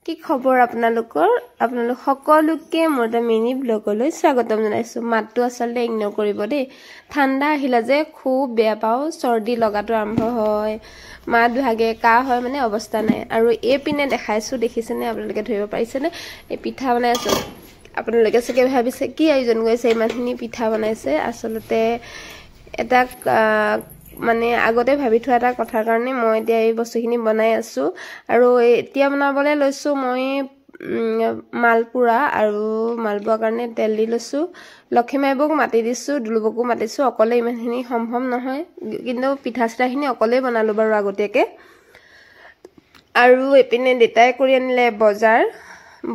কি খবৰ আপোনালোকৰ আপোনালোক সকলোকে মোৰ এটা মিনি ব্লগলৈ স্বাগতম জনাইছো মাতটো আসলে ইগনোৰ কৰিব দেই ঠাণ্ডা আহিলা যে খুব বেয়া পাও সৰ্দি লগাটো আৰম্ভ হয় মাত ভাগে কা হয় মানে অৱস্থা নাই আৰু এই পিনে দেখাইছো দেখিছেনে আপোনালোকে ধৰিব পাৰিছেনে এই পিঠা বনাইছো আপোনালোকে সকে ভাবিছে কি আয়োজন কৰিছে ইমানখিনি পিঠা বনাইছে আসলতে এটা মানে আগতে ভাবি থোৱা এটা কথাৰ কাৰণে মই এতিয়া এই বস্তুখিনি বনাই আছো আৰু এতিয়া বনাবলৈ লৈছো মই মালপুৰা আৰু মালপোৱাৰ কাৰণে তেল দি লৈছো লক্ষীমাইবক মাতি দিছো দুলুবকো মাতিছো অকলে ইমানখিনি সম্ভৱ নহয় কিন্তু পিঠা চিঠাখিনি অকলে বনালো বাৰু আগতেকে আৰু এপিনে দেতাই কৰি আনিলে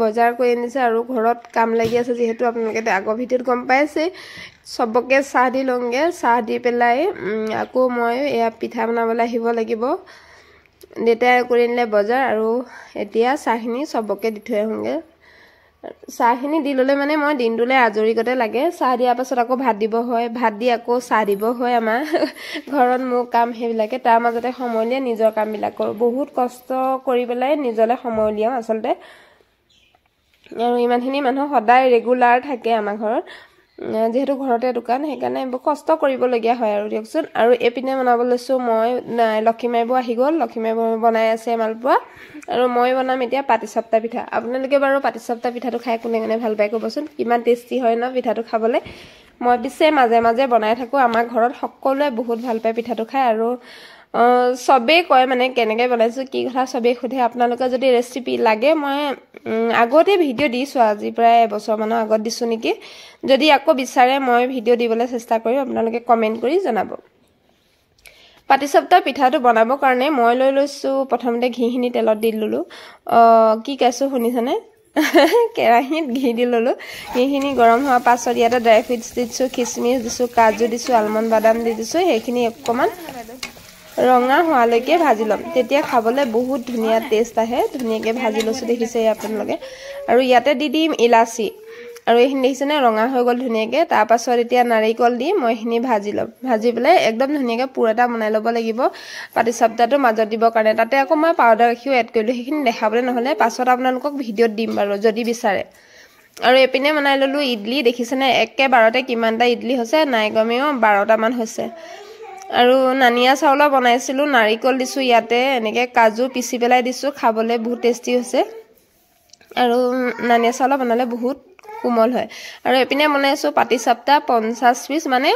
বজাৰ কৰি আনিছে আৰু ঘৰত কাম লাগি আছে যেহেতু আপোনালোকে আগৰ ভিডিঅ'ত গম পাইছে সবকে চাহ দি লংগে চাহ দি পেলাই আকৌ মই এয়া পিঠা বনাবলৈ আহিব লাগিব দেতাই কৰি আনিলে বজাৰ আৰু এতিয়া চাহখিনি সবকে দি থৈ আহোঁগে চাহখিনি দি ললে মানে মই দিনটোলে আজৰি গতে লাগে চাহ দিয়াৰ পাছত আকৌ ভাত দিব হয় ভাত দি আকৌ চাহ দিব হয় আমাৰ ঘৰত মোৰ কাম হেবিলাকে তাৰ মাজতে সময় লিয়া নিজৰ কামবিলাক কৰো বহুত কষ্ট কৰি পেলাই নিজলে সময় লিয়াও আসলতে আৰু ইমানখিনি মানুহ সদায় ৰেগুলাৰ থাকে আমাৰ ঘৰত যেহেতু ঘৰতে দোকান সেইকাৰণে কষ্ট কৰিবলগীয়া হয় আৰু দিয়কচোন আৰু এপিনে বনাব লৈছো মই লক্ষীমাইবো আহি গ'ল লক্ষীমাইবো বনাই আছে মালপোৱা আৰু মই বনাম এতিয়া পাটিসাপ্তা পিঠা আপোনালোকে বাৰু পাটিসাপ্তা পিঠাটো খাই কোনে কোনে ভাল পায় ক'বচোন কিমান টেষ্টি হয় ন পিঠাটো খাবলৈ মই পিছে মাজে মাজে বনাই থাকো আমাৰ ঘৰত সকলোৱে বহুত ভাল পায় পিঠাটো খাই আৰু সবে কয় মানে কেনেকৈ বনাইছো কি কথা সবে খুধে আপোনালোকে যদি ৰেচিপি লাগে মই আগতে ভিডিঅ' দিছো আজি প্ৰায় এবছৰ মানৰ আগত দিছো নেকি যদি আকৌ বিচাৰে মই ভিডিঅ' দিবলৈ চেষ্টা কৰিম আপোনালোকে কমেন্ট কৰি জনাব পাটিসাপ্তা পিঠাটো বনাবৰ কাৰণে মই লৈ লৈছো প্ৰথমতে ঘিখিনি তেলত দি ললো কি কৈছো শুনিছনে কেৰাহীত ঘি দি ললো ঘিখিনি গৰম হোৱাৰ পাছত ইয়াতে ড্ৰাই ফ্ৰুটছ দিছো কিচমিচ দিছো কাজু দিছো আলমণ্ড বাদাম দি দিছো সেইখিনি অকমান ৰঙা হোৱালৈকে ভাজি লম তেতিয়া খাবলৈ বহুত ধুনীয়া টেষ্ট আহে ধুনীয়াকৈ ভাজি লৈছো দেখিছে আপোনালোকে আৰু ইয়াতে দি দিম ইলাচি আৰু এইখিনি দেখিছেনে ৰঙা হৈ গ'ল ধুনীয়াকৈ তাৰ পাছত এতিয়া নাৰিকল দি মই এইখিনি ভাজি ল'ম ভাজি পেলাই একদম ধুনীয়াকৈ পুৰ এটা বনাই ল'ব লাগিব পাটিসাপ্তাটো মাজত দিবৰ কাৰণে তাতে আকৌ মই পাউডাৰ গাখীৰ এড কৰিলোঁ সেইখিনি দেখাবলৈ নহ'লে পাছত আপোনালোকক ভিডিঅ'ত দিম বাৰু যদি বিচাৰে আৰু এপিনে বনাই ল'লো ইডলি দেখিছেনে একেবাৰতে কিমানটা ইডলি হৈছে নাই কমেও 12টা মান হৈছে আৰু নানিয়া চাউলৰ বনাইছিলো নাৰিকল দিছো ইয়াতে এনেকৈ কাজু পিচি পেলাই দিছো খাবলৈ বহুত টেষ্টি হৈছে আৰু নানিয়া চাউলৰ বনালে বহুত কোমল হয় আৰু এপিনে বনাইছো পাটিসাপ্তা 50 পিস মানে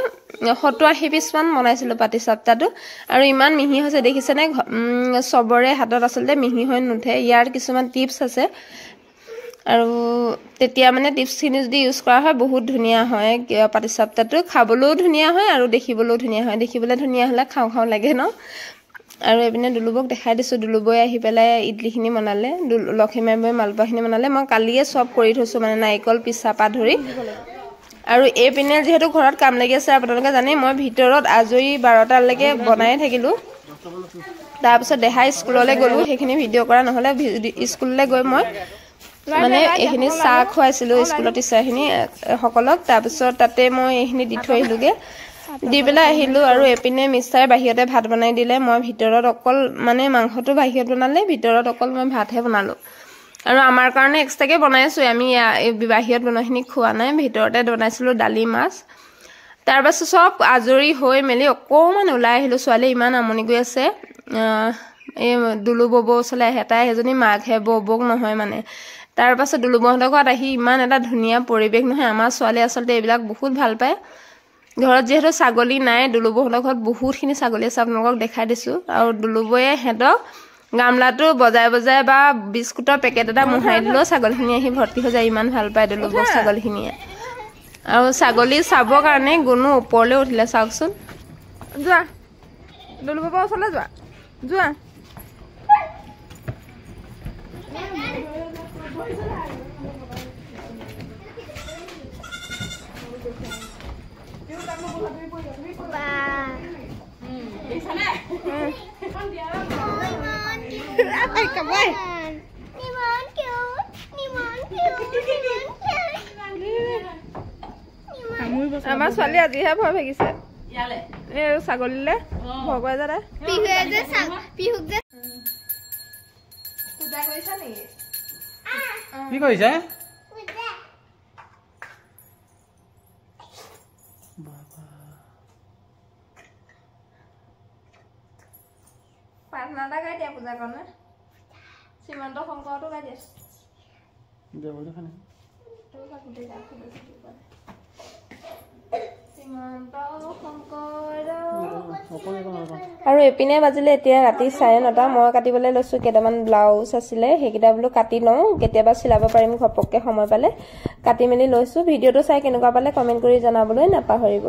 70-80 পিস মান বনাইছিলো পাটিসাপ্তাটো আৰু ইমান মিহি হৈছে দেখিছেনে সবৰে হাতত আসলতে মিহি হৈ নুঠে ইয়াৰ কিছুমান টিপছ আছে আৰু তেতিয়া মানে টিপছখিনি যদি ইউজ কৰা হয় বহুত ধুনীয়া হয় পাটিসাপ্তাটো খাবলৈও ধুনীয়া হয় আৰু দেখিবলৈও ধুনীয়া হয় দেখিবলৈ ধুনীয়া হ'লে খাওঁ লাগে ন আৰু এপিনে দুলুবক দেখাই দিছো দুলুবই আহি পেলাই ইডলিখিনি বনালে লক্ষীমাইবই মালপোৱাখিনি বনালে মই কালিয়ে সব কৰি থৈছো মানে নাৰিকল পিছা পা ধৰি আৰু এইপিনে যেহেতু ঘৰত কাম লাগি আছে আপোনালোকে জানে মই ভিতৰত আজৰি 12টালৈকে বনাই থাকিলো তাৰপিছত দেহা স্কুললৈ গ'লো সেইখিনি ভিডিঅ' কৰা নহ'লে স্কুললৈ গৈ মই মানে এইখিনি চাহ খুৱাইছিলো স্কুলৰ টিচাৰখিনি সকলক তাৰপিছত তাতে মই এইখিনি দি থৈ আহিলোগে দি পেলাই আহিলো আৰু এপিনে মিষ্টাৰ বাহিৰতে ভাত বনাই দিলে মই ভিতৰত অকল মানে মাংসটো বাহিৰত বনালে ভিতৰত অকল মই ভাতহে বনালো আৰু আমাৰ কাৰণে এক্সট্ৰাকে বনাইছো আমি বাহিৰত বনোৱাখিনি খোৱা নাই ভিতৰতে বনাইছিলো দালি মাছ তাৰপাছত সব আজৰি হৈ মেলি অকমান ওলাই আহিলো ছোৱালী ইমান আমনি গৈ আছে এই দুলু বব ওচৰলৈ হেতাই এজনী মাকহে ববক নহয় মানে তাৰ পাছত দুলুবহঁতৰ ঘৰত আহি ইমান এটা ধুনীয়া পৰিৱেশ নহয় আমাৰ ছোৱালী আসলতে এইবিলাক বহুত ভাল পায় ঘৰত যেহেতু ছাগলী নাই দুলুবহঁতৰ ঘৰত বহুতখিনি ছাগলী আছে আপোনালোকক দেখাই দিছো আৰু দুলুবয়ে হেঁতক গামলাটো বজাই বজাই বা বিস্কুটৰ পেকেট এটা মোহাই দিলেও ছাগলীখিনি আহি ভৰ্তি হৈ যায় ইমান ভাল পায় দুলুবক ছাগলীখিনিয়ে আৰু ছাগলী চাবৰ কাৰণে গুণো ওপৰলৈ উঠিলে চাওকচোন যোৱা দুলুবকৰ ওচৰলৈ যোৱা আমাৰ ছোৱালী আজিহে ভয় ভাগিছে এই ছাগলীলে ভয় কৰে যে কি কৰিছে প্ৰাৰ্থনা এটা গাই দিয়া পূজা কাৰণে শ্ৰীমন্ত শংকৰটো গাই দিয়া আৰু এপিনে বাজিলে এতিয়া ৰাতি 9:30 মই কাটিবলৈ লৈছো কেইটামান ব্লাউজ আছিলে সেইকেইটা বোলো কাটি লওঁ কেতিয়াবা চিলাব পাৰিম ঘপককে সময় পালে কাটি মেলি লৈছো ভিডিঅ'টো চাই কেনেকুৱা পালে কমেন্ট কৰি জনাবলৈ নাপাহৰিব